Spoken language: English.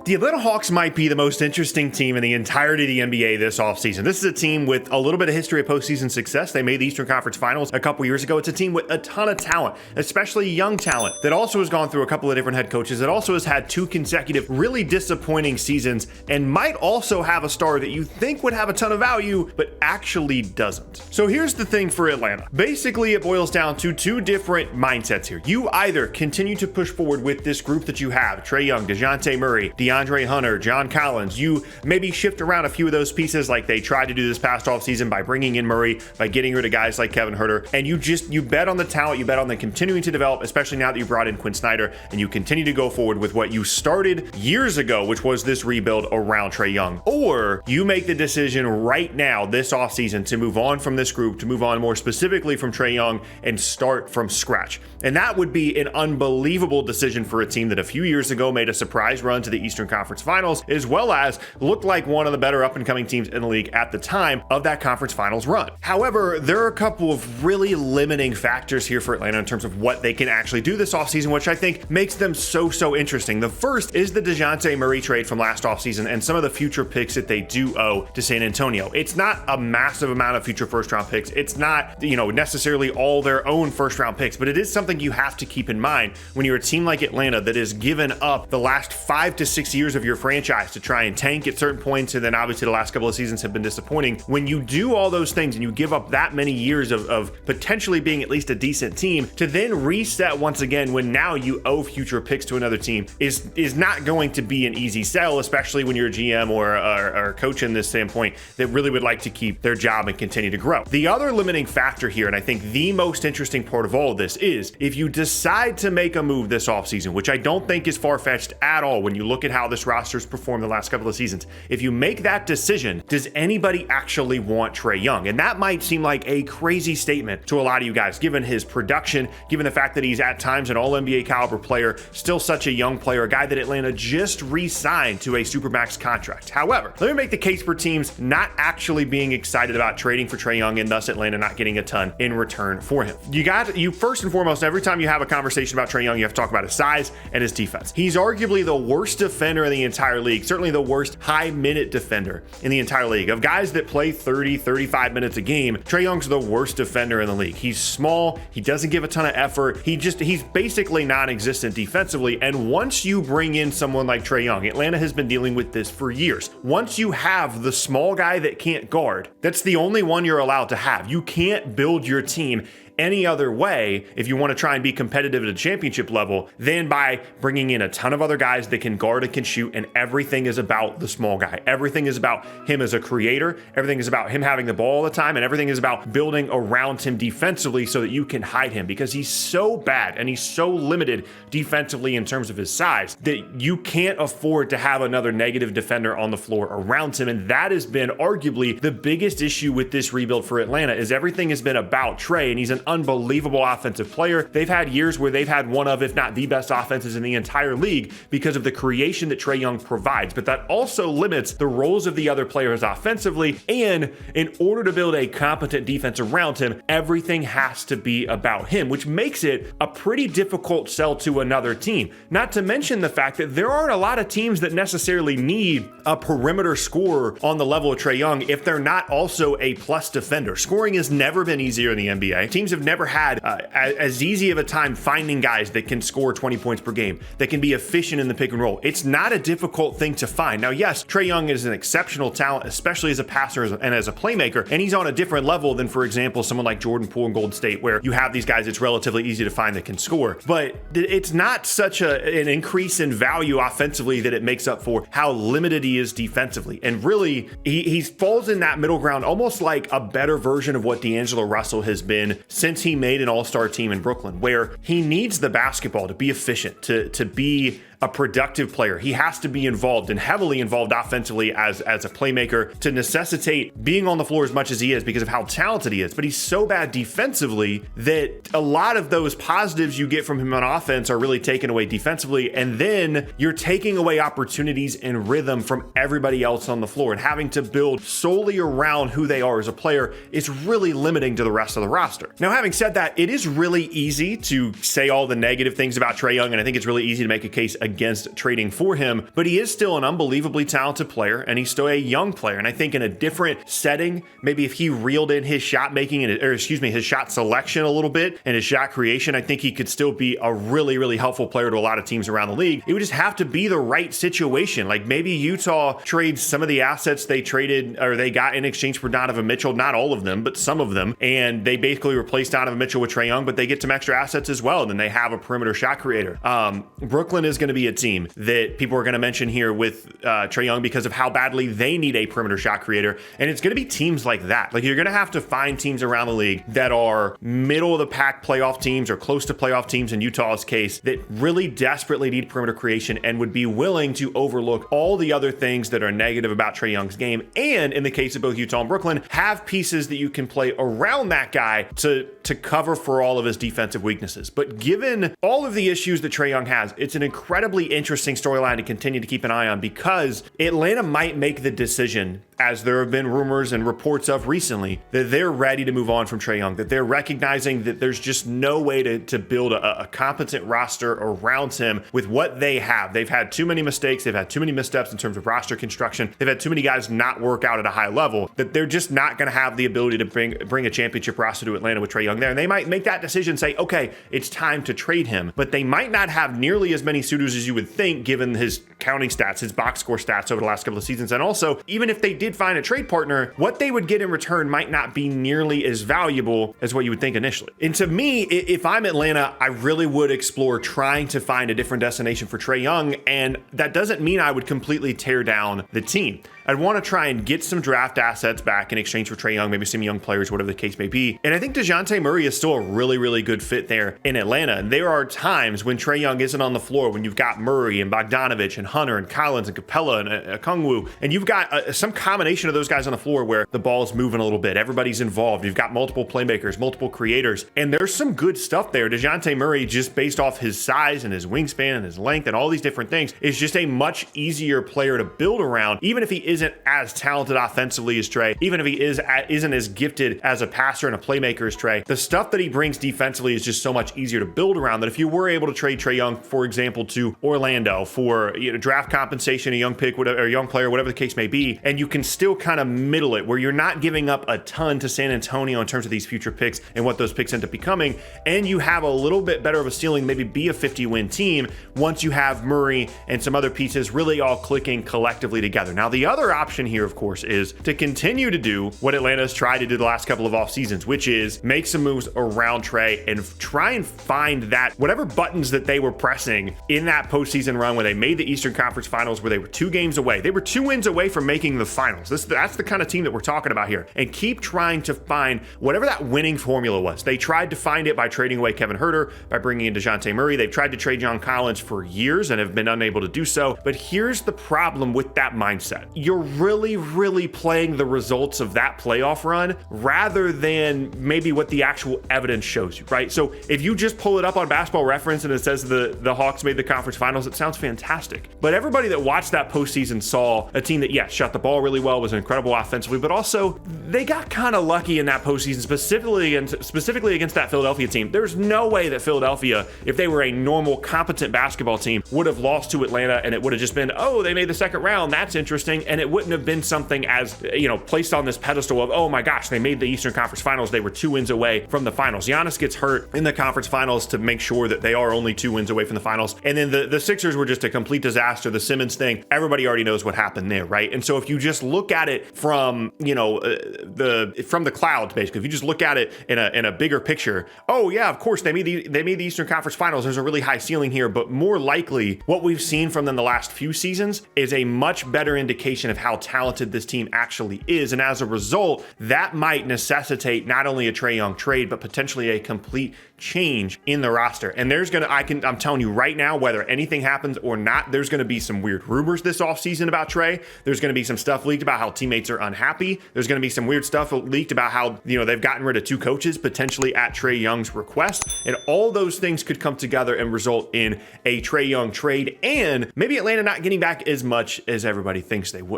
The Atlanta Hawks might be the most interesting team in the entirety of the NBA this offseason. This is a team with a little bit of history of postseason success. They made the Eastern Conference Finals a couple years ago. It's a team with a ton of talent, especially young talent, that also has gone through a couple of different head coaches, that also has had 2 consecutive really disappointing seasons, and might also have a star that you think would have a ton of value, but actually doesn't. So here's the thing for Atlanta. Basically, it boils down to 2 different mindsets here. You either continue to push forward with this group that you have, Trae Young, DeJounte Murray, DeAndre Hunter, John Collins. You maybe shift around a few of those pieces like they tried to do this past offseason by bringing in Murray, by getting rid of guys like Kevin Huerter, and you bet on the talent, you bet on them continuing to develop, especially now that you brought in Quinn Snyder, and you continue to go forward with what you started years ago, which was this rebuild around Trae Young. Or you make the decision right now, this offseason, to move on from this group, to move on more specifically from Trae Young and start from scratch. And that would be an unbelievable decision for a team that a few years ago made a surprise run to the Eastern Conference Finals, as well as looked like one of the better up-and-coming teams in the league at the time of that conference finals run. However, there are a couple of really limiting factors here for Atlanta in terms of what they can actually do this offseason, which I think makes them so interesting. The first is the DeJounte Murray trade from last offseason and some of the future picks that they do owe to San Antonio. It's not a massive amount of future first-round picks. It's not, necessarily all their own first-round picks, but it is something you have to keep in mind when you're a team like Atlanta that has given up the last 5 to 6 years of your franchise to try and tank at certain points, and then obviously the last couple of seasons have been disappointing. When you do all those things and you give up that many years of potentially being at least a decent team, to then reset once again when now you owe future picks to another team is not going to be an easy sell, especially when you're a GM or a coach in this standpoint that really would like to keep their job and continue to grow. The other limiting factor here, and I think the most interesting part of all of this, is if you decide to make a move this offseason, which I don't think is far-fetched at all when you look at how this roster's performed the last couple of seasons. If you make that decision, does anybody actually want Trae Young? And that might seem like a crazy statement to a lot of you guys, given his production, given the fact that he's at times an all-NBA caliber player, still such a young player, a guy that Atlanta just re-signed to a Supermax contract. However, let me make the case for teams not actually being excited about trading for Trae Young and thus Atlanta not getting a ton in return for him. You first and foremost, every time you have a conversation about Trae Young, you have to talk about his size and his defense. He's arguably the worst defender in the entire league, certainly the worst high-minute defender in the entire league. Of guys that play 30, 35 minutes a game, Trae Young's the worst defender in the league. He's small, he doesn't give a ton of effort, he's basically non-existent defensively, and once you bring in someone like Trae Young, Atlanta has been dealing with this for years. Once you have the small guy that can't guard, that's the only one you're allowed to have. You can't build your team any other way if you want to try and be competitive at a championship level than by bringing in a ton of other guys that can guard and can shoot, and everything is about the small guy. Everything is about him as a creator. Everything is about him having the ball all the time, and everything is about building around him defensively so that you can hide him, because he's so bad and he's so limited defensively in terms of his size that you can't afford to have another negative defender on the floor around him. And that has been arguably the biggest issue with this rebuild for Atlanta, is everything has been about Trae, and he's an unbelievable offensive player. They've had years where they've had one of, if not the best offenses in the entire league because of the creation that Trae Young provides, but that also limits the roles of the other players offensively. And in order to build a competent defense around him, everything has to be about him, which makes it a pretty difficult sell to another team. Not to mention the fact that there aren't a lot of teams that necessarily need a perimeter scorer on the level of Trae Young if they're not also a plus defender. Scoring has never been easier in the NBA. Teams have never had as easy of a time finding guys that can score 20 points per game, that can be efficient in the pick and roll. It's not a difficult thing to find. Now, yes, Trae Young is an exceptional talent, especially as a passer and as a playmaker, and he's on a different level than, for example, someone like Jordan Poole in Golden State, where you have these guys it's relatively easy to find that can score. But it's not such an increase in value offensively that it makes up for how limited he is defensively. And really, he falls in that middle ground, almost like a better version of what D'Angelo Russell has been since he made an all-star team in Brooklyn, where he needs the basketball to be efficient, to be a productive player. He has to be involved and heavily involved offensively as a playmaker to necessitate being on the floor as much as he is because of how talented he is. But he's so bad defensively that a lot of those positives you get from him on offense are really taken away defensively. And then you're taking away opportunities and rhythm from everybody else on the floor, and having to build solely around who they are as a player is really limiting to the rest of the roster. Now, having said that, it is really easy to say all the negative things about Trae Young, and I think it's really easy to make a case against trading for him, but he is still an unbelievably talented player, and he's still a young player. And I think in a different setting, maybe if he reeled in his shot making, his shot selection a little bit and his shot creation, I think he could still be a really, really helpful player to a lot of teams around the league. It would just have to be the right situation. Like maybe Utah trades some of the assets they traded or they got in exchange for Donovan Mitchell, not all of them, but some of them, and they basically replaced Donovan Mitchell with Trae Young, but they get some extra assets as well, and then they have a perimeter shot creator. Brooklyn is going to be a team that people are going to mention here with Trae Young because of how badly they need a perimeter shot creator, and it's going to be teams like that. Like you're going to have to find teams around the league that are middle of the pack playoff teams or close to playoff teams in Utah's case that really desperately need perimeter creation and would be willing to overlook all the other things that are negative about Trae Young's game, and in the case of both Utah and Brooklyn, have pieces that you can play around that guy to cover for all of his defensive weaknesses. But given all of the issues that Trae Young has, it's an incredibly interesting storyline to continue to keep an eye on because Atlanta might make the decision, as there have been rumors and reports of recently, that they're ready to move on from Trae Young, that they're recognizing that there's just no way to build a competent roster around him with what they have. They've had too many mistakes. They've had too many missteps in terms of roster construction. They've had too many guys not work out at a high level that they're just not going to have the ability to bring a championship roster to Atlanta with Trae Young there. And they might make that decision, say, okay, it's time to trade him. But they might not have nearly as many suitors as you would think, given his counting stats, his box score stats over the last couple of seasons. And also, even if they did find a trade partner, what they would get in return might not be nearly as valuable as what you would think initially. And to me, if I'm Atlanta, I really would explore trying to find a different destination for Trae Young. And that doesn't mean I would completely tear down the team. I'd want to try and get some draft assets back in exchange for Trae Young, maybe some young players, whatever the case may be. And I think DeJounte Murray is still a really, really good fit there in Atlanta. And there are times when Trae Young isn't on the floor, when you've got Murray and Bogdanovich and Hunter and Collins and Capella and Okongwu, and you've got some combination of those guys on the floor where the ball's moving a little bit. Everybody's involved. You've got multiple playmakers, multiple creators, and there's some good stuff there. DeJounte Murray, just based off his size and his wingspan and his length and all these different things, is just a much easier player to build around, even if he isn't as talented offensively as Trae, even if he isn't as gifted as a passer and a playmaker as Trae. The stuff that he brings defensively is just so much easier to build around that if you were able to trade Trae Young, for example, to Orlando for draft compensation, a young pick, whatever, or a young player, whatever the case may be, and you can still kind of middle it where you're not giving up a ton to San Antonio in terms of these future picks and what those picks end up becoming, and you have a little bit better of a ceiling, maybe be a 50-win team once you have Murray and some other pieces really all clicking collectively together. Now, the other option here, of course, is to continue to do what Atlanta's tried to do the last couple of off seasons, which is make some moves around Trae and try and find that whatever buttons that they were pressing in that postseason run when they made the Eastern Conference Finals, where they were 2 games away. They were 2 wins away from making the finals. That's the kind of team that we're talking about here. And keep trying to find whatever that winning formula was. They tried to find it by trading away Kevin Huerter, by bringing in DeJounte Murray. They've tried to trade John Collins for years and have been unable to do so. But here's the problem with that mindset. You're really playing the results of that playoff run rather than maybe what the actual evidence shows you, right? So if you just pull it up on Basketball Reference and it says the Hawks made the conference finals, it sounds fantastic. But everybody that watched that postseason saw a team that, yes, shot the ball really well, was incredible offensively, but also they got kind of lucky in that postseason, specifically against that Philadelphia team. There's no way that Philadelphia, if they were a normal, competent basketball team, would have lost to Atlanta, and it would have just been, oh, they made the second round, that's interesting, and it wouldn't have been something as, placed on this pedestal of, oh my gosh, they made the Eastern Conference Finals, they were 2 wins away from the finals. Giannis gets hurt in the conference finals to make sure that they are only 2 wins away from the finals, and then the Sixers were just a complete disaster. The Simmons thing, everybody already knows what happened there, right? And so if you just look at it from, from the clouds, basically, if you just look at it in a bigger picture, oh yeah, of course they made the Eastern Conference Finals. There's a really high ceiling here, but more likely what we've seen from them the last few seasons is a much better indication of how talented this team actually is. And as a result, that might necessitate not only a Trae Young trade, but potentially a complete change in the roster. And I'm telling you right now, whether anything happens or not, there's going to be some weird rumors this offseason about Trae. There's going to be some stuff leaked about how teammates are unhappy. There's going to be some weird stuff leaked about how, they've gotten rid of 2 coaches potentially at Trae Young's request. And all those things could come together and result in a Trae Young trade and maybe Atlanta not getting back as much as everybody thinks they would.